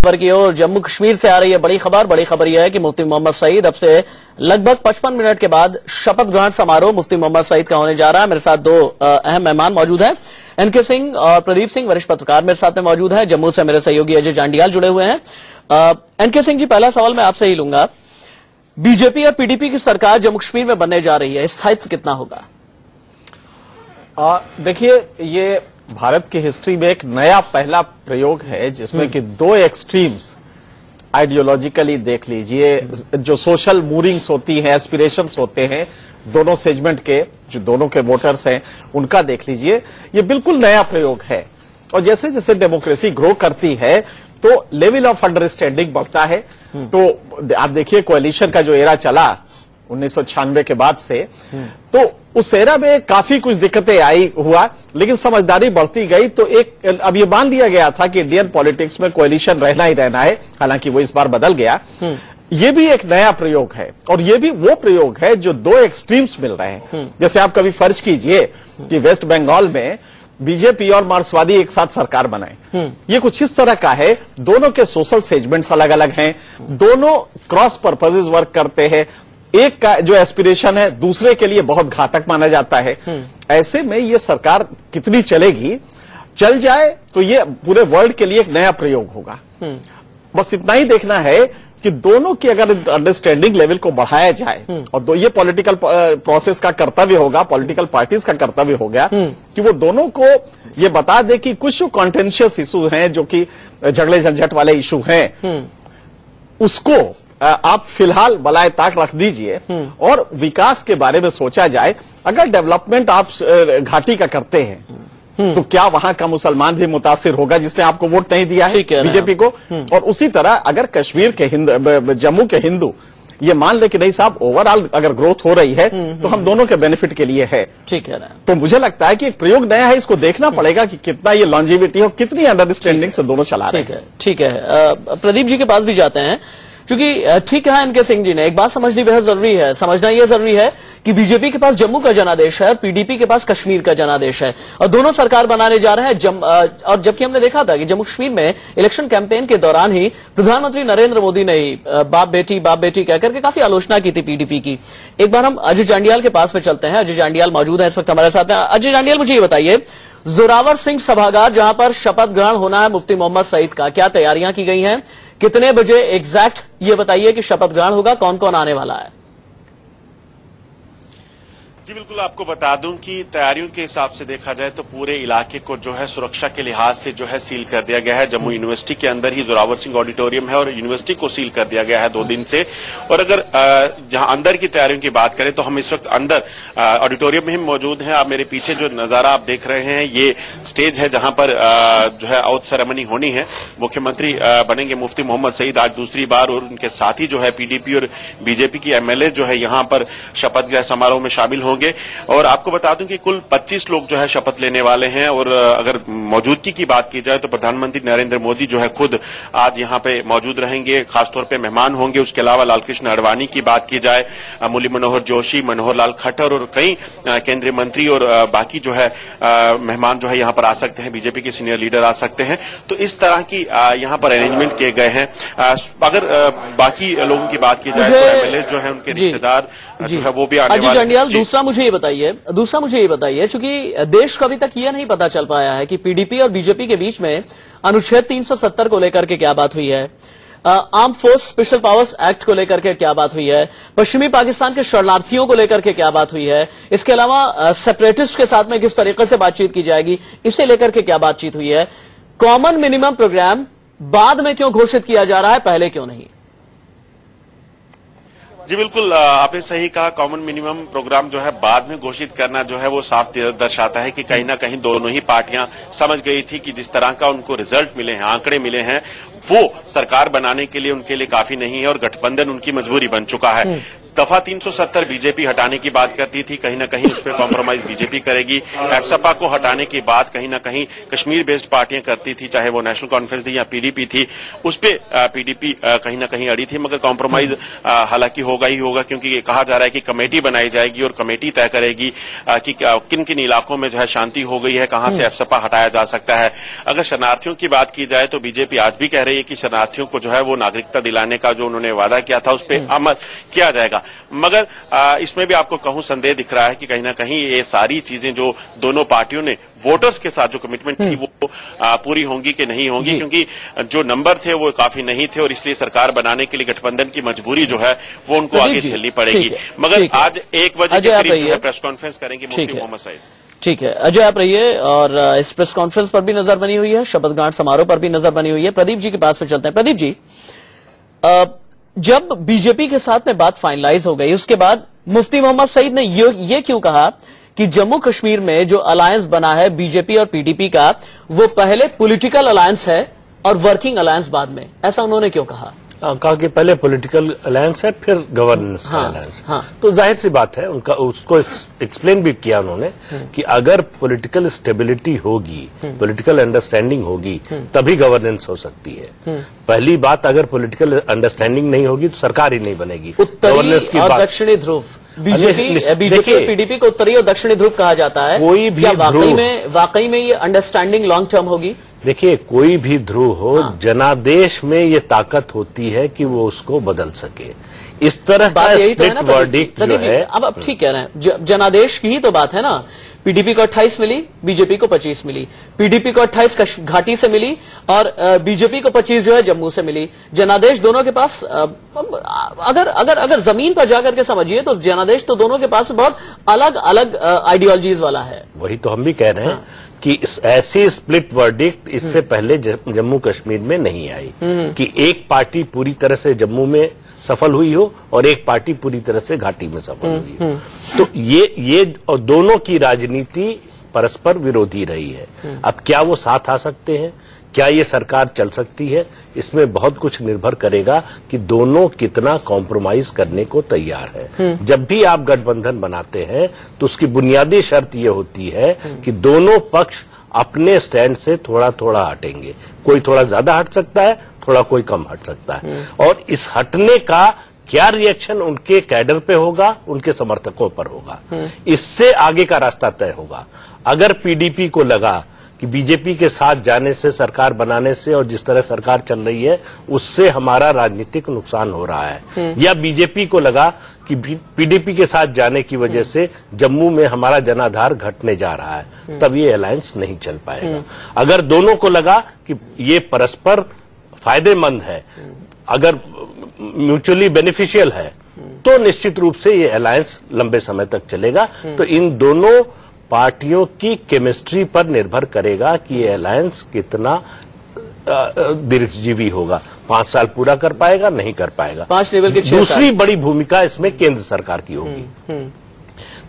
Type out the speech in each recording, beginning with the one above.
खबर की ओर जम्मू कश्मीर से आ रही है बड़ी खबर यह है कि मुफ्ती मोहम्मद सईद अब से लगभग 55 मिनट के बाद शपथ ग्रहण समारोह मुफ्ती मोहम्मद सईद का होने जा रहा है। मेरे साथ दो अहम मेहमान मौजूद हैं, एनके सिंह और प्रदीप सिंह, वरिष्ठ पत्रकार मेरे साथ में मौजूद है। जम्मू से मेरे सहयोगी अजय जांडियाल जुड़े हुए हैं। एनके सिंह जी, पहला सवाल मैं आपसे ही लूंगा। बीजेपी और पीडीपी की सरकार जम्मू कश्मीर में बनने जा रही है, स्थायित्व कितना होगा? देखिए, ये भारत की हिस्ट्री में एक नया पहला प्रयोग है जिसमें कि दो एक्सट्रीम्स आइडियोलॉजिकली देख लीजिए, जो सोशल मूविंग्स होती हैं, एस्पिरेशंस होते हैं दोनों सेगमेंट के, जो दोनों के वोटर्स हैं उनका देख लीजिए। ये बिल्कुल नया प्रयोग है और जैसे जैसे डेमोक्रेसी ग्रो करती है तो लेवल ऑफ अंडरस्टैंडिंग बढ़ता है। तो आप देखिए, कोएलिशन का जो एरा चला 1996 के बाद से, तो उस एरा में काफी कुछ दिक्कतें आई हुआ, लेकिन समझदारी बढ़ती गई। तो एक अब ये मान लिया गया था कि इंडियन पॉलिटिक्स में कोएलिशन रहना ही रहना है, हालांकि वो इस बार बदल गया। ये भी एक नया प्रयोग है और ये भी वो प्रयोग है जो दो एक्सट्रीम्स मिल रहे हैं। जैसे आप कभी फर्ज कीजिए कि वेस्ट बंगाल में बीजेपी और मार्क्सवादी एक साथ सरकार बनाए, ये कुछ इस तरह का है। दोनों के सोशल सेगमेंट्स अलग अलग हैं, दोनों क्रॉस पर्पसेस वर्क करते हैं। एक का जो एस्पिरेशन है दूसरे के लिए बहुत घातक माना जाता है। ऐसे में ये सरकार कितनी चलेगी, चल जाए तो ये पूरे वर्ल्ड के लिए एक नया प्रयोग होगा। बस इतना ही देखना है कि दोनों की अगर अंडरस्टैंडिंग लेवल को बढ़ाया जाए और ये पॉलिटिकल प्रोसेस का कर्तव्य होगा, पॉलिटिकल पार्टीज का कर्तव्य होगा कि वो दोनों को ये बता दे कि कुछ जो कॉन्टेंशियस इशू हैं, जो कि झगड़े झंझट वाले इशू हैं, उसको आप फिलहाल बलाए ताक रख दीजिए और विकास के बारे में सोचा जाए। अगर डेवलपमेंट आप घाटी का करते हैं तो क्या वहां का मुसलमान भी मुतासिर होगा जिसने आपको वोट नहीं दिया है बीजेपी को? और उसी तरह अगर कश्मीर के जम्मू के हिंदू ये मान ले कि नहीं साहब, ओवरऑल अगर ग्रोथ हो रही है तो हम दोनों के बेनिफिट के लिए है। ठीक है ना? तो मुझे लगता है कि एक प्रयोग नया है, इसको देखना पड़ेगा कि कितना ये लॉन्जिविटी और कितनी अंडरस्टैंडिंग से दोनों चला रहे हैं। ठीक है। प्रदीप जी के पास भी जाते हैं, क्योंकि ठीक है एनके सिंह जी ने एक बात समझनी बेहद जरूरी है। समझना यह जरूरी है कि बीजेपी के पास जम्मू का जनादेश है, पीडीपी के पास कश्मीर का जनादेश है और दोनों सरकार बनाने जा रहे हैं। और जबकि हमने देखा था कि जम्मू कश्मीर में इलेक्शन कैंपेन के दौरान ही प्रधानमंत्री नरेंद्र मोदी ने ही बाप बेटी कहकर के काफी आलोचना की थी पीडीपी की। एक बार हम अजय जांडियाल के पास में चलते हैं। अजय जांडियाल मौजूद है इस वक्त हमारे साथ। अजय जांडियाल, मुझे ये बताइए, जोरावर सिंह सभागार जहां पर शपथ ग्रहण होना है मुफ्ती मोहम्मद सईद का, क्या तैयारियां की गई हैं? कितने बजे एग्जैक्ट ये बताइए कि शपथ ग्रहण होगा? कौन कौन आने वाला है? जी बिल्कुल, आपको बता दूं कि तैयारियों के हिसाब से देखा जाए तो पूरे इलाके को जो है सुरक्षा के लिहाज से जो है सील कर दिया गया है। जम्मू यूनिवर्सिटी के अंदर ही जोरावर सिंह ऑडिटोरियम है और यूनिवर्सिटी को सील कर दिया गया है 2 दिन से। और अगर जहां अंदर की तैयारियों की बात करें तो हम इस वक्त अंदर ऑडिटोरियम में ही मौजूद हैं। आप मेरे पीछे जो नजारा आप देख रहे हैं, ये स्टेज है जहां पर जो है ओथ सेरेमनी होनी है। मुख्यमंत्री बनेंगे मुफ्ती मोहम्मद सईद आज दूसरी बार और उनके साथ ही जो है पीडीपी और बीजेपी की एमएलए जो है यहां पर शपथ ग्रहण समारोह में शामिल होंगे। और आपको बता दूं कि कुल 25 लोग जो है शपथ लेने वाले हैं। और अगर मौजूदगी की बात की जाए तो प्रधानमंत्री नरेंद्र मोदी जो है खुद आज यहां पे मौजूद रहेंगे, खासतौर पे मेहमान होंगे। उसके अलावा लालकृष्ण आडवाणी की बात की जाए, मुरली मनोहर जोशी, मनोहर लाल खट्टर और कई केंद्रीय मंत्री और बाकी जो है मेहमान जो है यहां पर आ सकते हैं, बीजेपी के सीनियर लीडर आ सकते हैं। तो इस तरह की यहां पर अरेंजमेंट किए गए हैं। अगर बाकी लोगों की बात की जाए तो एमएलए जो है उनके रिश्तेदार जो है वो भी आने वाले हैं। दूसरा मुझे ये बताइए, चूंकि देश को अभी तक यह नहीं पता चल पाया है कि पीडीपी और बीजेपी के बीच में अनुच्छेद 370 को लेकर के क्या बात हुई है, arm force special powers act को लेकर के क्या बात हुई है, पश्चिमी पाकिस्तान के शरणार्थियों को लेकर के क्या बात हुई है, इसके अलावा सेपरेटिस्ट के साथ में किस तरीके से बातचीत की जाएगी, इसे लेकर के क्या बातचीत हुई है। कॉमन मिनिमम प्रोग्राम बाद में क्यों घोषित किया जा रहा है, पहले क्यों नहीं? जी बिल्कुल, आपने सही कहा। कॉमन मिनिमम प्रोग्राम जो है बाद में घोषित करना जो है वो साफ दर्शाता है कि कहीं ना कहीं दोनों ही पार्टियां समझ गई थी कि जिस तरह का उनको रिजल्ट मिले हैं, आंकड़े मिले हैं, वो सरकार बनाने के लिए उनके लिए काफी नहीं है और गठबंधन उनकी मजबूरी बन चुका है। दफा 370 बीजेपी हटाने की बात करती थी, कहीं ना कहीं उस पर कॉम्प्रोमाइज बीजेपी करेगी। एफसपा को हटाने की बात कहीं ना कहीं कश्मीर बेस्ड पार्टियां करती थी, चाहे वो नेशनल कॉन्फ्रेंस थी या पीडीपी थी, उस पर पीडीपी कहीं ना कहीं अड़ी थी। मगर कॉम्प्रोमाइज हालांकि होगा ही होगा, क्योंकि कहा जा रहा है कि कमेटी बनाई जाएगी और कमेटी तय करेगी कि किन किन इलाकों में जो है शांति हो गई है, कहां से एफसपा हटाया जा सकता है। अगर शरणार्थियों की बात की जाए तो बीजेपी आज भी कह रही है कि शरणार्थियों को जो है वो नागरिकता दिलाने का जो उन्होंने वादा किया था उस पर अमल किया जाएगा। मगर इसमें भी आपको कहूं संदेह दिख रहा है कि कहीं ना कहीं ये सारी चीजें जो दोनों पार्टियों ने वोटर्स के साथ जो कमिटमेंट थी वो पूरी होंगी कि नहीं होंगी, क्योंकि जो नंबर थे वो काफी नहीं थे और इसलिए सरकार बनाने के लिए गठबंधन की मजबूरी जो है वो उनको आगे झेलनी पड़ेगी। मगर आज 1 बजे के करीब जो है प्रेस कॉन्फ्रेंस करेंगे मुफ्ती मोहम्मद सईद। ठीक है अजय, आप रहिए और इस प्रेस कॉन्फ्रेंस पर भी नजर बनी हुई है, शपथ ग्रहण समारोह पर भी नजर बनी हुई है। प्रदीप जी के पास में चलते हैं। प्रदीप जी, जब बीजेपी के साथ में बात फाइनलाइज हो गई उसके बाद मुफ्ती मोहम्मद सईद ने ये क्यों कहा कि जम्मू कश्मीर में जो अलायंस बना है बीजेपी और पीडीपी का वो पहले पॉलिटिकल अलायंस है और वर्किंग अलायंस बाद में, ऐसा उन्होंने क्यों कहा? कहा कि पहले पॉलिटिकल अलायंस है फिर गवर्नेंस का अलायंस। तो जाहिर सी बात है, उनका उसको एक्सप्लेन भी किया उन्होंने कि अगर पॉलिटिकल स्टेबिलिटी होगी, पॉलिटिकल अंडरस्टैंडिंग होगी तभी गवर्नेंस हो सकती है। पहली बात, अगर पॉलिटिकल अंडरस्टैंडिंग नहीं होगी तो सरकार ही नहीं बनेगी। गवर्नेंस की और दक्षिणी ध्रुव, बीजेपी और पीडीपी को उत्तरी और दक्षिणी ध्रुव कहा जाता है। कोई भी वाकई में ये अंडरस्टैंडिंग लॉन्ग टर्म होगी? देखिए, कोई भी ध्रुव हो, जनादेश में ये ताकत होती है कि वो उसको बदल सके। इस तरह का स्प्लिट वर्डिक्ट जो है, अब ठीक कह रहे हैं, जनादेश की ही तो बात है ना। पीडीपी को 28 मिली, बीजेपी को 25 मिली। पीडीपी को 28 घाटी से मिली और बीजेपी को 25 जो है जम्मू से मिली। जनादेश दोनों के पास, अगर जमीन पर जाकर के समझिए तो जनादेश तो दोनों के पास बहुत अलग अलग आइडियोलॉजीज वाला है। वही तो हम भी कह रहे हैं कि ऐसी स्प्लिट वर्डिक्ट इससे पहले जम्मू कश्मीर में नहीं आई कि एक पार्टी पूरी तरह से जम्मू में सफल हुई हो और एक पार्टी पूरी तरह से घाटी में सफल हुई हो। तो ये और दोनों की राजनीति परस्पर विरोधी रही है। अब क्या वो साथ आ सकते हैं, क्या ये सरकार चल सकती है, इसमें बहुत कुछ निर्भर करेगा कि दोनों कितना कॉम्प्रोमाइज करने को तैयार है। जब भी आप गठबंधन बनाते हैं तो उसकी बुनियादी शर्त ये होती है कि दोनों पक्ष अपने स्टैंड से थोड़ा थोड़ा हटेंगे। कोई थोड़ा ज्यादा हट सकता है, थोड़ा कोई कम हट सकता है, और इस हटने का क्या रिएक्शन उनके कैडर पे होगा, उनके समर्थकों पर होगा, इससे आगे का रास्ता तय होगा। अगर पीडीपी को लगा कि बीजेपी के साथ जाने से, सरकार बनाने से और जिस तरह सरकार चल रही है उससे हमारा राजनीतिक नुकसान हो रहा है, या बीजेपी को लगा कि पीडीपी के साथ जाने की वजह से जम्मू में हमारा जनाधार घटने जा रहा है, तब ये अलायंस नहीं चल पाएगा। अगर दोनों को लगा कि ये परस्पर फायदेमंद है, अगर म्यूचुअली बेनिफिशियल है, तो निश्चित रूप से ये अलायंस लंबे समय तक चलेगा। तो इन दोनों पार्टियों की केमिस्ट्री पर निर्भर करेगा कि ये अलायंस कितना दीर्घजीवी होगा। 5 साल पूरा कर पाएगा, नहीं कर पाएगा। 5 लेवल के 6 दूसरी बड़ी भूमिका इसमें केंद्र सरकार की होगी।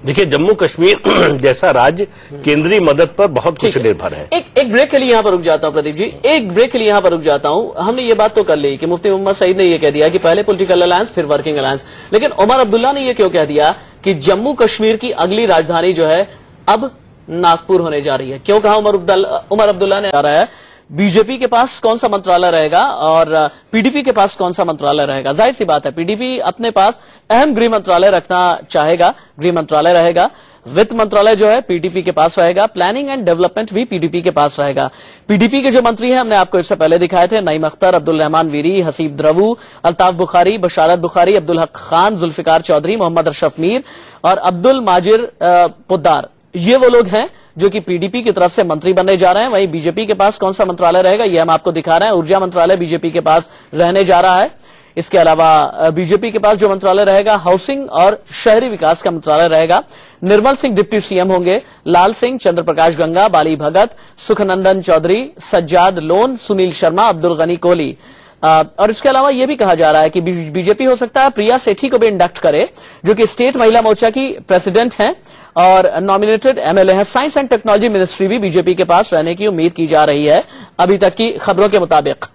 देखिए, जम्मू कश्मीर जैसा राज्य केंद्रीय मदद पर बहुत कुछ निर्भर है। एक ब्रेक के लिए यहां पर रुक जाता हूं प्रदीप जी, एक ब्रेक के लिए यहां पर रुक जाता हूं। हमने ये बात तो कर ली कि मुफ्ती मोहम्मद सईद ने ये कह दिया कि पहले पॉलिटिकल अलायंस फिर वर्किंग अलायंस, लेकिन उमर अब्दुल्ला ने ये क्यों कह दिया कि जम्मू कश्मीर की अगली राजधानी जो है अब नागपुर होने जा रही है? क्यों कहा उमर अब्दुल्ला ने? आ रहा है बीजेपी के पास कौन सा मंत्रालय रहेगा और पीडीपी के पास कौन सा मंत्रालय रहेगा? जाहिर सी बात है, पीडीपी अपने पास अहम गृह मंत्रालय रखना चाहेगा, गृह मंत्रालय रहेगा। वित्त मंत्रालय जो है पीडीपी के पास रहेगा। प्लानिंग एंड डेवलपमेंट भी पीडीपी के पास रहेगा। पीडीपी के जो मंत्री हैं हमने आपको इससे पहले दिखाए थे, नईम अख्तर, अब्दुल रहमान वीरी, हसीब द्रवू, अल्ताफ बुखारी, बशारत बुखारी, अब्दुल हक खान, जुल्फिकार चौधरी, मोहम्मद अशरफ मीर और अब्दुल माजिर पुद्दार। ये वो लोग हैं जो कि पीडीपी की तरफ से मंत्री बनने जा रहे हैं। वहीं बीजेपी के पास कौन सा मंत्रालय रहेगा ये हम आपको दिखा रहे हैं। ऊर्जा मंत्रालय बीजेपी के पास रहने जा रहा है। इसके अलावा बीजेपी के पास जो मंत्रालय रहेगा, हाउसिंग और शहरी विकास का मंत्रालय रहेगा। निर्मल सिंह डिप्टी सीएम होंगे। लाल सिंह, चंद्र प्रकाश गंगा, बाली भगत, सुखनंदन चौधरी, सज्जाद लोन, सुनील शर्मा, अब्दुल गनी कोहली। और इसके अलावा यह भी कहा जा रहा है कि बीजेपी हो सकता है प्रिया सेठी को भी इंडक्ट करे, जो कि स्टेट महिला मोर्चा की प्रेसिडेंट हैं और नॉमिनेटेड एमएलए हैं। साइंस एंड टेक्नोलॉजी मिनिस्ट्री भी बीजेपी के पास रहने की उम्मीद की जा रही है अभी तक की खबरों के मुताबिक।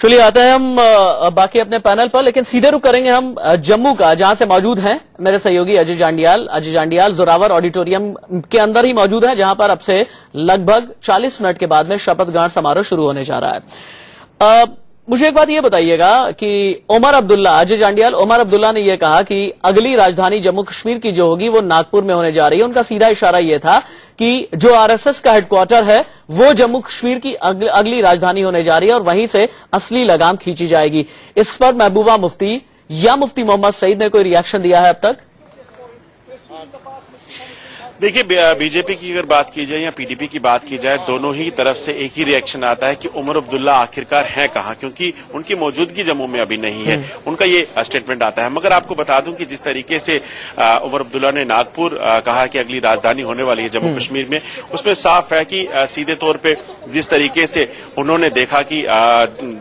चलिए आते हैं हम बाकी अपने पैनल पर, लेकिन सीधे रुख करेंगे हम जम्मू का, जहां से मौजूद हैं मेरे सहयोगी अजय जांडियाल। अजय जांडियाल जोरावर ऑडिटोरियम के अंदर ही मौजूद है, जहां पर अब से लगभग 40 मिनट के बाद में शपथ ग्रहण समारोह शुरू होने जा रहा है। मुझे एक बात ये बताइएगा कि ओमर अब्दुल्ला, अजय जांडियाल, ओमर अब्दुल्ला ने यह कहा कि अगली राजधानी जम्मू कश्मीर की जो होगी वो नागपुर में होने जा रही है। उनका सीधा इशारा यह था कि जो आरएसएस का हेडक्वार्टर है वो जम्मू कश्मीर की अगली राजधानी होने जा रही है और वहीं से असली लगाम खींची जाएगी। इस पर महबूबा मुफ्ती या मुफ्ती मोहम्मद सईद ने कोई रिएक्शन दिया है अब तक? देखिए, बीजेपी की अगर बात की जाए या पीडीपी की बात की जाए, दोनों ही तरफ से एक ही रिएक्शन आता है कि उमर अब्दुल्ला आखिरकार हैं कहां, क्योंकि उनकी मौजूदगी जम्मू में अभी नहीं है। उनका ये स्टेटमेंट आता है। मगर आपको बता दूं कि जिस तरीके से उमर अब्दुल्ला ने नागपुर कहा कि अगली राजधानी होने वाली है जम्मू कश्मीर में, उसमें साफ है कि सीधे तौर पर जिस तरीके से उन्होंने देखा कि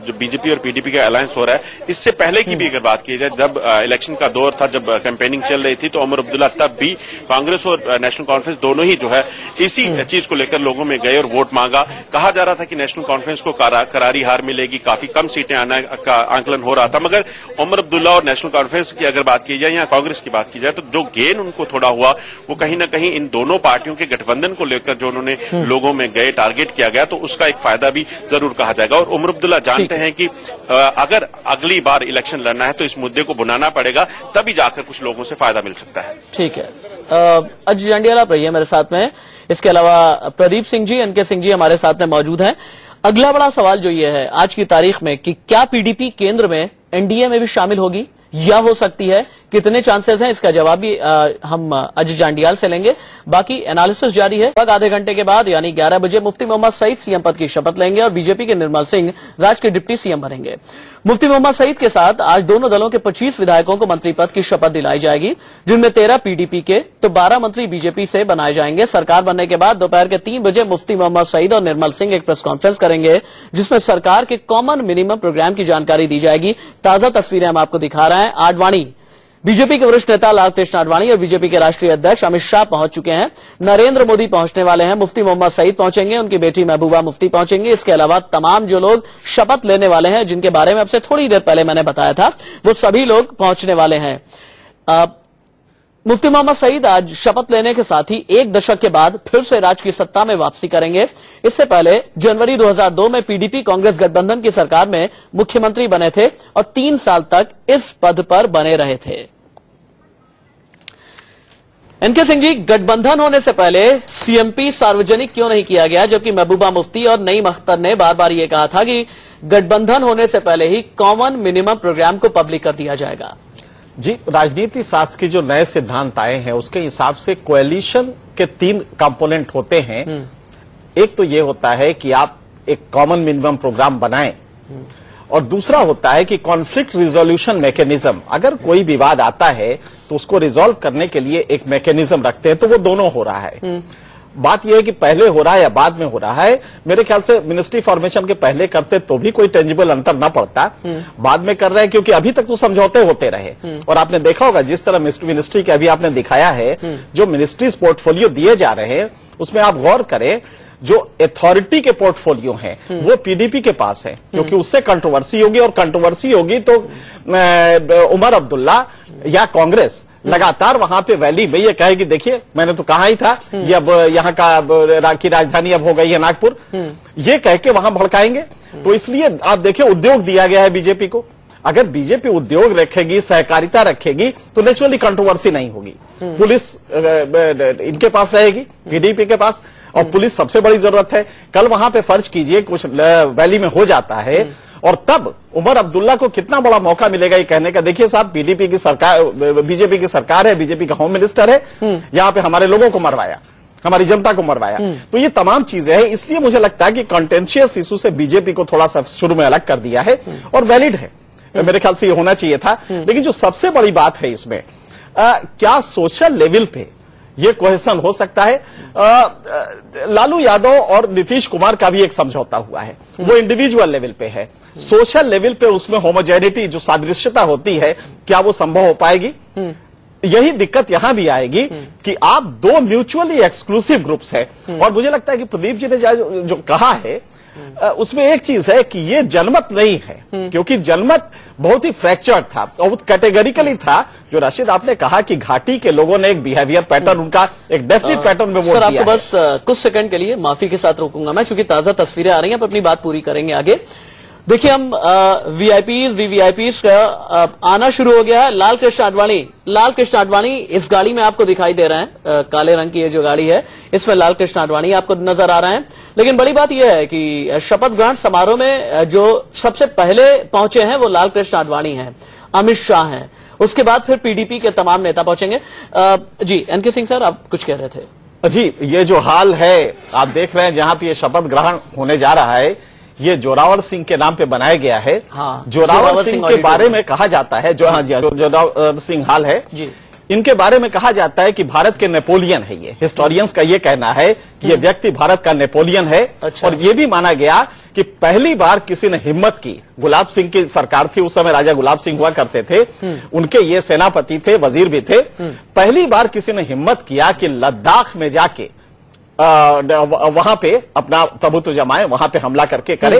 जो बीजेपी और पीडीपी का अलायंस हो रहा है, इससे पहले की भी अगर बात की जाए, जब इलेक्शन का दौर था, जब कैंपेनिंग चल रही थी, तो उमर अब्दुल्ला तब भी कांग्रेस और नेशनल कॉन्फ्रेंस दोनों ही जो है इसी चीज को लेकर लोगों में गए और वोट मांगा। कहा जा रहा था कि नेशनल कॉन्फ्रेंस को करारी हार मिलेगी, काफी कम सीटें आने का आंकलन हो रहा था। मगर उमर अब्दुल्ला और नेशनल कॉन्फ्रेंस की अगर बात की जाए या कांग्रेस की बात की जाए, तो जो गेन उनको थोड़ा हुआ वो कहीं ना कहीं इन दोनों पार्टियों के गठबंधन को लेकर जो उन्होंने लोगों में गए, टारगेट किया गया, तो उसका एक फायदा भी जरूर कहा जाएगा। और उमर अब्दुल्ला जानते हैं कि अगर अगली बार इलेक्शन लड़ना है तो इस मुद्दे को बुनाना पड़ेगा, तभी जाकर कुछ लोगों से फायदा मिल सकता है। ठीक है, अजय जांडियाल आप रहिए मेरे साथ में। इसके अलावा प्रदीप सिंह जी, एनके सिंह जी हमारे साथ में मौजूद हैं। अगला बड़ा सवाल जो ये है आज की तारीख में कि क्या पीडीपी केंद्र में एनडीए में भी शामिल होगी या हो सकती है, कितने चांसेस हैं, इसका जवाब भी हम अजय जांडियाल से लेंगे। बाकी एनालिसिस जारी है। लगभग आधे घंटे के बाद यानी 11 बजे मुफ्ती मोहम्मद सईद सीएम पद की शपथ लेंगे और बीजेपी के निर्मल सिंह राज्य के डिप्टी सीएम बनेंगे। मुफ्ती मोहम्मद सईद के साथ आज दोनों दलों के 25 विधायकों को मंत्री पद की शपथ दिलाई जाएगी, जिनमें 13 पीडीपी के तो 12 मंत्री बीजेपी से बनाए जाएंगे। सरकार बनने के बाद दोपहर के 3 बजे मुफ्ती मोहम्मद सईद और निर्मल सिंह एक प्रेस कॉन्फ्रेंस करेंगे, जिसमें सरकार के कॉमन मिनिमम प्रोग्राम की जानकारी दी जाएगी। ताजा तस्वीरें हम आपको दिखा रहे हैं। आडवाणी, बीजेपी के वरिष्ठ नेता लाल कृष्ण आडवाणी और बीजेपी के राष्ट्रीय अध्यक्ष अमित शाह पहुंच चुके हैं। नरेंद्र मोदी पहुंचने वाले हैं। मुफ्ती मोहम्मद सईद पहुंचेंगे, उनकी बेटी महबूबा मुफ्ती पहुंचेंगे। इसके अलावा तमाम जो लोग शपथ लेने वाले हैं, जिनके बारे में अब से थोड़ी देर पहले मैंने बताया था, वो सभी लोग पहुंचने वाले हैं। मुफ्ती मोहम्मद सईद आज शपथ लेने के साथ ही 1 दशक के बाद फिर से राज्य की सत्ता में वापसी करेंगे। इससे पहले जनवरी 2002 में पीडीपी कांग्रेस गठबंधन की सरकार में मुख्यमंत्री बने थे और 3 साल तक इस पद पर बने रहे थे। एनके सिंह जी, गठबंधन होने से पहले सीएमपी सार्वजनिक क्यों नहीं किया गया, जबकि महबूबा मुफ्ती और नईम अख्तर ने बार बार यह कहा था कि गठबंधन होने से पहले ही कॉमन मिनिमम प्रोग्राम को पब्लिक कर दिया जाएगा? जी, राजनीति शास्त्र के जो नए सिद्धांत आए हैं उसके हिसाब से कोएलिशन के 3 कंपोनेंट होते हैं। एक तो ये होता है कि आप एक कॉमन मिनिमम प्रोग्राम बनाएं, और दूसरा होता है कि कॉन्फ्लिक्ट रिजोल्यूशन मैकेनिज्म, अगर कोई विवाद आता है तो उसको रिजोल्व करने के लिए एक मैकेनिज्म रखते हैं। तो वो दोनों हो रहा है। बात यह है कि पहले हो रहा है या बाद में हो रहा है। मेरे ख्याल से मिनिस्ट्री फॉर्मेशन के पहले करते तो भी कोई टेंजिबल अंतर ना पड़ता, बाद में कर रहे हैं क्योंकि अभी तक तो समझौते होते रहे। और आपने देखा होगा जिस तरह मिनिस्ट्री के अभी आपने दिखाया है, जो मिनिस्ट्रीज पोर्टफोलियो दिए जा रहे हैं उसमें आप गौर करें, जो अथॉरिटी के पोर्टफोलियो हैं वो पीडीपी के पास है, क्योंकि उससे कंट्रोवर्सी होगी, और कंट्रोवर्सी होगी तो उमर अब्दुल्ला या कांग्रेस लगातार वहां पे वैली में ये कहेगी, देखिए मैंने तो कहा ही था, ये अब यहाँ की राजधानी अब हो गई है नागपुर, ये कह के वहां भड़काएंगे। तो इसलिए आप देखिए उद्योग दिया गया है बीजेपी को। अगर बीजेपी उद्योग रखेगी, सहकारिता रखेगी, तो नेचुरली कंट्रोवर्सी नहीं होगी। पुलिस इनके पास रहेगी, पीडीपी के पास, और पुलिस सबसे बड़ी जरूरत है। कल वहां पे फर्ज कीजिए कुछ वैली में हो जाता है, और तब उमर अब्दुल्ला को कितना बड़ा मौका मिलेगा ये कहने का, देखिए साहब पीडीपी की सरकार, बीजेपी की सरकार है, बीजेपी का होम मिनिस्टर है, यहाँ पे हमारे लोगों को मरवाया, हमारी जनता को मरवाया। तो ये तमाम चीजें हैं। इसलिए मुझे लगता है कि कंटेंशियस इशू से बीजेपी को थोड़ा सा शुरू में अलग कर दिया है, और वैलिड है। मेरे ख्याल से ये होना चाहिए था। लेकिन जो सबसे बड़ी बात है इसमें, क्या सोशल लेवल पे ये क्वेश्चन हो सकता है? लालू यादव और नीतीश कुमार का भी एक समझौता हुआ है, वो इंडिविजुअल लेवल पे है। सोशल लेवल पे उसमें होमोजेनिटी, जो सादृश्यता होती है, क्या वो संभव हो पाएगी? यही दिक्कत यहां भी आएगी कि आप दो म्यूचुअली एक्सक्लूसिव ग्रुप्स है। और मुझे लगता है कि प्रदीप जी ने जो कहा है उसमें एक चीज है कि ये जनमत नहीं है, क्योंकि जनमत बहुत ही फ्रैक्चर्ड था और कैटेगरिकली था। जो राशिद आपने कहा कि घाटी के लोगों ने एक बिहेवियर पैटर्न, उनका एक डेफिनेट पैटर्न में वोट दिया। सर आपको बस कुछ सेकंड के लिए माफी के साथ रोकूंगा मैं, चूंकि ताजा तस्वीरें आ रही हैं, आप अपनी बात पूरी करेंगे आगे। देखिए हम वीवीआईपीज का आना शुरू हो गया है। लाल कृष्ण आडवाणी इस गाड़ी में आपको दिखाई दे रहे हैं। काले रंग की ये जो गाड़ी है इसमें लाल कृष्ण आडवाणी आपको नजर आ रहे हैं। लेकिन बड़ी बात यह है कि शपथ ग्रहण समारोह में जो सबसे पहले पहुंचे हैं वो लाल कृष्ण आडवाणी हैं, अमित शाह हैं, उसके बाद फिर पीडीपी के तमाम नेता पहुंचेंगे। जी एनके सिंह सर आप कुछ कह रहे थे। जी ये जो हाल है आप देख रहे हैं जहां पे ये शपथ ग्रहण होने जा रहा है, ये जोरावर सिंह के नाम पे बनाया गया है। हाँ, जोरावर सिंह के बारे में कहा जाता है जोरावर सिंह हाल है जी। इनके बारे में कहा जाता है कि भारत के नेपोलियन है ये। हिस्टोरियंस का ये कहना है कि ये व्यक्ति भारत का नेपोलियन है। अच्छा। और ये भी माना गया कि पहली बार किसी ने हिम्मत की, गुलाब सिंह की सरकार थी उस समय, राजा गुलाब सिंह हुआ करते थे, उनके ये सेनापति थे, वजीर भी थे। पहली बार किसी ने हिम्मत किया कि लद्दाख में जाके वहां पे अपना प्रभुत्व जमाए, वहां पे हमला करके करे।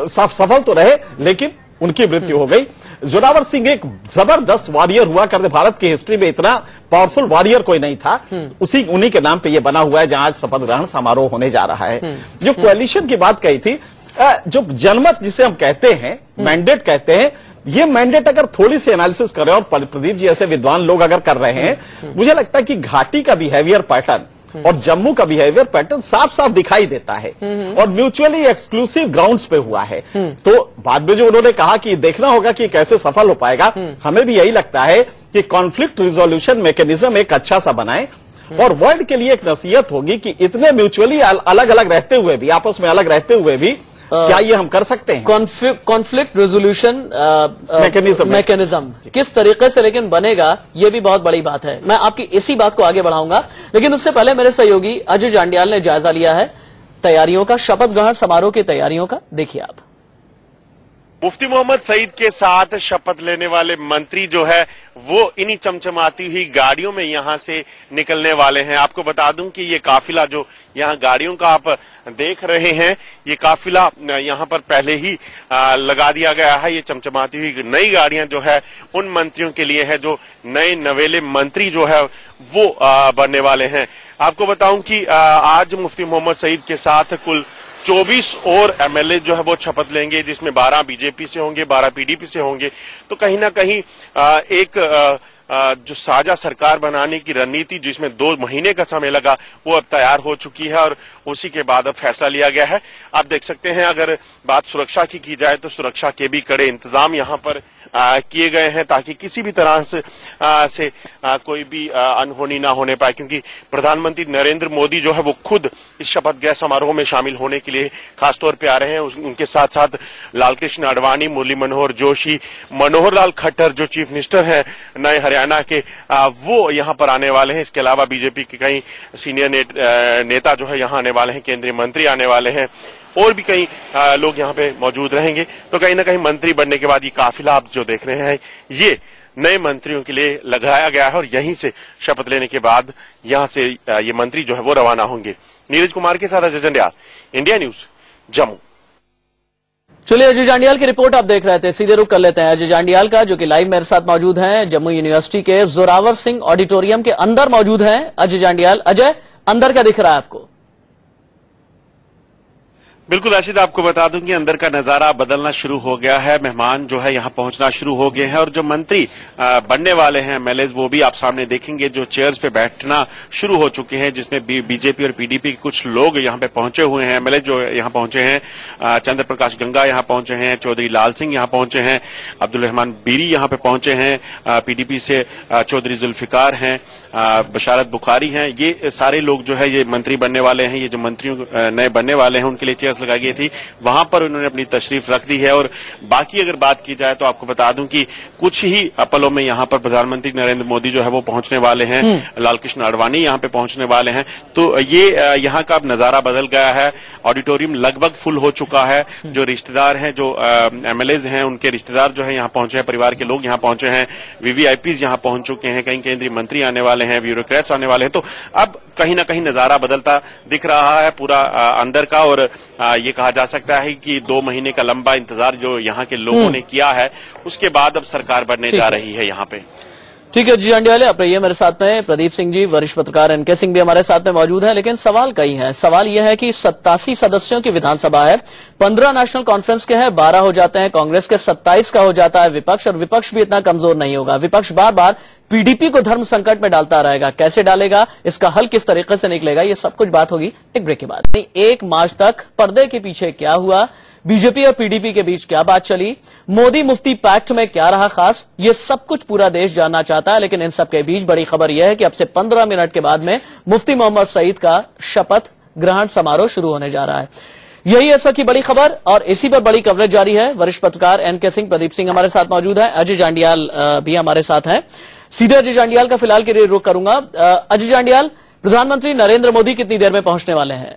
सफल तो रहे लेकिन उनकी मृत्यु हो गई। जोरावर सिंह एक जबरदस्त वॉरियर हुआ करते, भारत की हिस्ट्री में इतना पावरफुल वॉरियर कोई नहीं था। उन्हीं के नाम पे ये बना हुआ है जहां आज शपथ ग्रहण समारोह होने जा रहा है। जो कोalition की बात कही थी, जो जनमत जिसे हम कहते हैं, मैंडेट कहते हैं, ये मैंडेट अगर थोड़ी सी एनालिसिस कर रहे हैं और प्रदीप जी ऐसे विद्वान लोग अगर कर रहे हैं, मुझे लगता है कि घाटी का बिहेवियर पैटर्न और जम्मू का बिहेवियर पैटर्न साफ साफ दिखाई देता है और म्यूचुअली एक्सक्लूसिव ग्राउंड्स पे हुआ है। तो बाद में जो उन्होंने कहा कि देखना होगा कि कैसे सफल हो पाएगा, हमें भी यही लगता है कि कॉन्फ्लिक्ट रिजोल्यूशन मैकेनिज्म एक अच्छा सा बनाए और वर्ल्ड के लिए एक नसीहत होगी कि इतने म्यूचुअली अलग अलग रहते हुए भी, आपस में अलग रहते हुए भी क्या ये हम कर सकते हैं। कॉन्फ्लिक्ट रेजोल्यूशन मैकेनिज्म किस तरीके से लेकिन बनेगा, ये भी बहुत बड़ी बात है। मैं आपकी इसी बात को आगे बढ़ाऊंगा, लेकिन उससे पहले मेरे सहयोगी अजय जांडियाल ने जायजा लिया है तैयारियों का, शपथ ग्रहण समारोह की तैयारियों का। देखिए आप। मुफ्ती मोहम्मद सईद के साथ शपथ लेने वाले मंत्री जो है वो इन्हीं चमचमाती हुई गाड़ियों में यहां से निकलने वाले हैं। आपको बता दूं कि ये काफिला जो यहां गाड़ियों का आप देख रहे हैं, ये काफिला यहां पर पहले ही लगा दिया गया है। ये चमचमाती हुई नई गाड़ियां जो है उन मंत्रियों के लिए है जो नए नवेले मंत्री जो है वो बनने वाले हैं। आपको बताऊं कि आज मुफ्ती मोहम्मद सईद के साथ कुल 24 और एमएलए जो है वो शपथ लेंगे, जिसमें 12 बीजेपी से होंगे, 12 पीडीपी से होंगे। तो कहीं ना कहीं एक जो साझा सरकार बनाने की रणनीति जिसमें 2 महीने का समय लगा वो अब तैयार हो चुकी है और उसी के बाद अब फैसला लिया गया है। आप देख सकते हैं अगर बात सुरक्षा की जाए तो सुरक्षा के भी कड़े इंतजाम यहाँ पर किए गए हैं ताकि किसी भी तरह से कोई भी अनहोनी ना होने पाए, क्योंकि प्रधानमंत्री नरेंद्र मोदी जो है वो खुद इस शपथ ग्रहण समारोह में शामिल होने के लिए खासतौर पे आ रहे हैं। उनके साथ साथ लालकृष्ण आडवाणी, मुरली मनोहर जोशी, मनोहर लाल खट्टर जो चीफ मिनिस्टर हैं नए हरियाणा के, वो यहाँ पर आने वाले हैं। इसके अलावा बीजेपी के कई सीनियर नेता जो है यहाँ आने वाले हैं, केंद्रीय मंत्री आने वाले हैं और भी कई लोग यहाँ पे मौजूद रहेंगे। तो कहीं ना कहीं मंत्री बनने के बाद ये काफिला आप जो देख रहे हैं ये नए मंत्रियों के लिए लगाया गया है और यहीं से शपथ लेने के बाद यहाँ से ये मंत्री जो है वो रवाना होंगे। नीरज कुमार के साथ अजय जांडियाल, इंडिया न्यूज, जम्मू। चलिए अजय जांडियाल की रिपोर्ट आप देख रहे थे, सीधे रुख कर लेते हैं अजय जांडियाल का, जो कि लाइव मेरे साथ मौजूद हैं, जम्मू यूनिवर्सिटी के जोरावर सिंह ऑडिटोरियम के अंदर मौजूद हैं अजय जांडियाल। अजय, अंदर क्या दिख रहा है आपको? बिल्कुल राशिद, आपको बता दूं कि अंदर का नजारा बदलना शुरू हो गया है। मेहमान जो है यहाँ पहुंचना शुरू हो गए हैं और जो मंत्री बनने वाले हैं एमएलएज वो भी आप सामने देखेंगे, जो चेयर्स पे बैठना शुरू हो चुके हैं, जिसमें बीजेपी और पीडीपी के कुछ लोग यहाँ पे पहुंचे हुए हैं। एमएलए जो यहाँ पहुंचे हैं, चंद्र प्रकाश गंगा यहाँ पहुंचे हैं, चौधरी लाल सिंह यहाँ पहुंचे हैं, अब्दुल रहमान बीरी यहाँ पे पहुंचे हैं, पीडीपी से चौधरी जुल्फिकार हैं, बशारत बुखारी हैं। ये सारे लोग जो है ये मंत्री बनने वाले हैं। ये जो मंत्रियों नए बनने वाले हैं उनके लिए चेयर्स कॉन्फ्रेंस लगाई गई थी, वहां पर उन्होंने अपनी तशरीफ रख दी है। और बाकी अगर बात की जाए तो आपको बता दूं कि कुछ ही पलों में यहां पर प्रधानमंत्री नरेंद्र मोदी जो है वो पहुंचने वाले हैं, लालकृष्ण आडवाणी यहां पे पहुंचने वाले हैं। तो ये यहां का अब नजारा बदल गया है। ऑडिटोरियम लगभग फुल हो चुका है। जो रिश्तेदार हैं, जो एमएलएज हैं, उनके रिश्तेदार जो है यहाँ पहुंचे हैं, परिवार के लोग यहाँ पहुंचे हैं, वीवीआईपीज यहाँ पहुंच चुके हैं, कहीं केंद्रीय मंत्री आने वाले हैं, ब्यूरोक्रेट्स आने वाले हैं। तो अब कहीं ना कहीं नजारा बदलता दिख रहा है पूरा अंदर का। और ये कहा जा सकता है कि 2 महीने का लंबा इंतजार जो यहाँ के लोगों ने किया है, उसके बाद अब सरकार बनने जा रही है यहाँ पे। ठीक है जी जांडियाले, आप रहिए मेरे साथ में। प्रदीप सिंह जी, वरिष्ठ पत्रकार एनके सिंह भी हमारे साथ में मौजूद हैं। लेकिन सवाल कई है। सवाल यह है कि 87 सदस्यों की विधानसभा है, 15 नेशनल कॉन्फ्रेंस के हैं, 12 हो जाते हैं कांग्रेस के, 27 का हो जाता है विपक्ष। और विपक्ष भी इतना कमजोर नहीं होगा। विपक्ष बार बार पीडीपी को धर्म संकट में डालता रहेगा। कैसे डालेगा, इसका हल किस तरीके से निकलेगा, ये सब कुछ बात होगी एक ब्रेक के बाद। 1 मार्च तक पर्दे के पीछे क्या हुआ, बीजेपी और पीडीपी के बीच क्या बात चली, मोदी मुफ्ती पैक्ट में क्या रहा खास, ये सब कुछ पूरा देश जानना चाहता है। लेकिन इन सब के बीच बड़ी खबर यह है कि अब से 15 मिनट के बाद में मुफ्ती मोहम्मद सईद का शपथ ग्रहण समारोह शुरू होने जा रहा है। यही है की बड़ी खबर और इसी पर बड़ी कवरेज जारी है। वरिष्ठ पत्रकार एनके सिंह, प्रदीप सिंह हमारे साथ मौजूद है, अजय जांडियाल भी हमारे साथ हैं। सीधे अजय जांडियाल का फिलहाल के लिए रुख करूंगा। अजय जांडियाल, प्रधानमंत्री नरेंद्र मोदी कितनी देर में पहुंचने वाले हैं?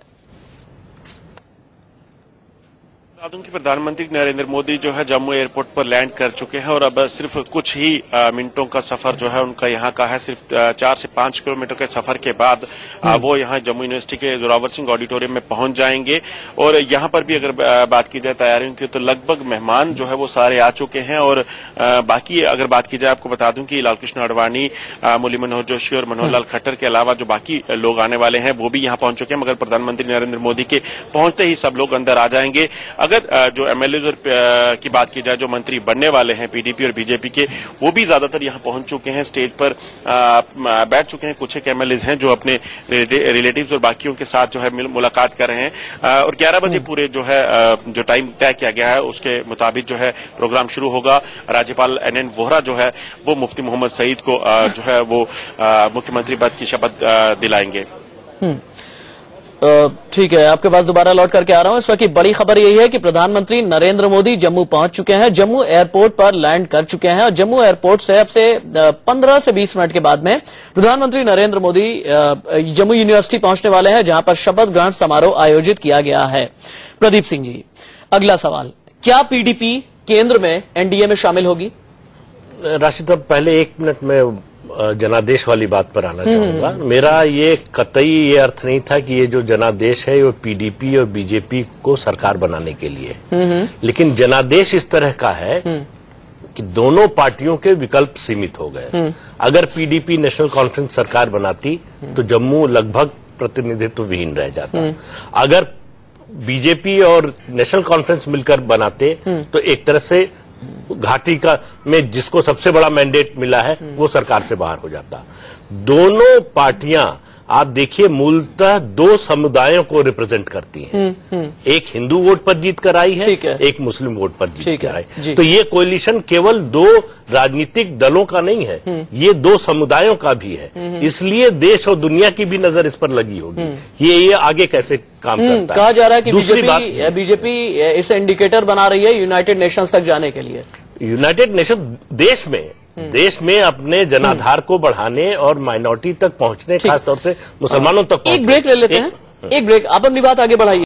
बता दूं कि प्रधानमंत्री नरेंद्र मोदी जो है जम्मू एयरपोर्ट पर लैंड कर चुके हैं और अब सिर्फ कुछ ही मिनटों का सफर जो है उनका यहाँ का है। सिर्फ 4 से 5 किलोमीटर के सफर के बाद वो यहाँ जम्मू यूनिवर्सिटी के जोरावर सिंह ऑडिटोरियम में पहुंच जाएंगे। और यहाँ पर भी अगर बात की जाए तैयारियों की, तो लगभग मेहमान जो है वो सारे आ चुके हैं। और बाकी अगर बात की जाए, आपको बता दूं कि लालकृष्ण आडवाणी, मुरली मनोहर जोशी और मनोहर लाल खट्टर के अलावा जो बाकी लोग आने वाले हैं वो भी यहाँ पहुंच चुके हैं। मगर प्रधानमंत्री नरेंद्र मोदी के पहुंचते ही सब लोग अंदर आ जाएंगे। अगर जो एमएलएज की बात की जाए, जो मंत्री बनने वाले हैं पीडीपी और बीजेपी के, वो भी ज्यादातर यहां पहुंच चुके हैं, स्टेज पर बैठ चुके हैं। कुछ एक एमएलएज हैं जो अपने रिलेटिव्स और बाकियों के साथ जो है मुलाकात कर रहे हैं। और 11 बजे पूरे जो है जो टाइम तय किया गया है उसके मुताबिक जो है प्रोग्राम शुरू होगा। राज्यपाल एनएन वोहरा जो है वो मुफ्ती मोहम्मद सईद को जो है वो मुख्यमंत्री पद की शपथ दिलाएंगे। ठीक है, आपके पास दोबारा लौट करके आ रहा हूं। इस वक्त की बड़ी खबर यही है कि प्रधानमंत्री नरेंद्र मोदी जम्मू पहुंच चुके हैं, जम्मू एयरपोर्ट पर लैंड कर चुके हैं। और जम्मू एयरपोर्ट से अब से 15 से 20 मिनट के बाद में प्रधानमंत्री नरेंद्र मोदी जम्मू यूनिवर्सिटी पहुंचने वाले हैं, जहां पर शपथ ग्रहण समारोह आयोजित किया गया है। प्रदीप सिंह जी, अगला सवाल, क्या पीडीपी केंद्र में एनडीए में शामिल होगी? राशिद साहब, पहले 1 मिनट में जनादेश वाली बात पर आना चाहूंगा। मेरा ये कतई ये अर्थ नहीं था कि ये जो जनादेश है वो पीडीपी और बीजेपी को सरकार बनाने के लिए, लेकिन जनादेश इस तरह का है कि दोनों पार्टियों के विकल्प सीमित हो गए। अगर पीडीपी नेशनल कॉन्फ्रेंस सरकार बनाती तो जम्मू लगभग प्रतिनिधित्व विहीन रह जाता। अगर बीजेपी और नेशनल कॉन्फ्रेंस मिलकर बनाते तो एक तरह से घाटी का में जिसको सबसे बड़ा मैंडेट मिला है वो सरकार से बाहर हो जाता। दोनों पार्टियां आप देखिए मूलतः 2 समुदायों को रिप्रेजेंट करती हैं। एक हिंदू वोट पर जीत कर आई है, एक मुस्लिम वोट पर जीत कर आई। तो ये कोलिशन केवल 2 राजनीतिक दलों का नहीं है, ये 2 समुदायों का भी है। इसलिए देश और दुनिया की भी नजर इस पर लगी होगी, ये आगे कैसे काम करता है। कहा जा रहा है कि बीजेपी इसे इंडिकेटर बना रही है यूनाइटेड नेशंस तक जाने के लिए। यूनाइटेड नेशन देश में अपने जनाधार को बढ़ाने और माइनॉरिटी तक पहुंचने, खासतौर से मुसलमानों तक पहुंचने। एक ब्रेक ले लेते हैं, एक ब्रेक, आप अपनी बात आगे बढ़ाइए।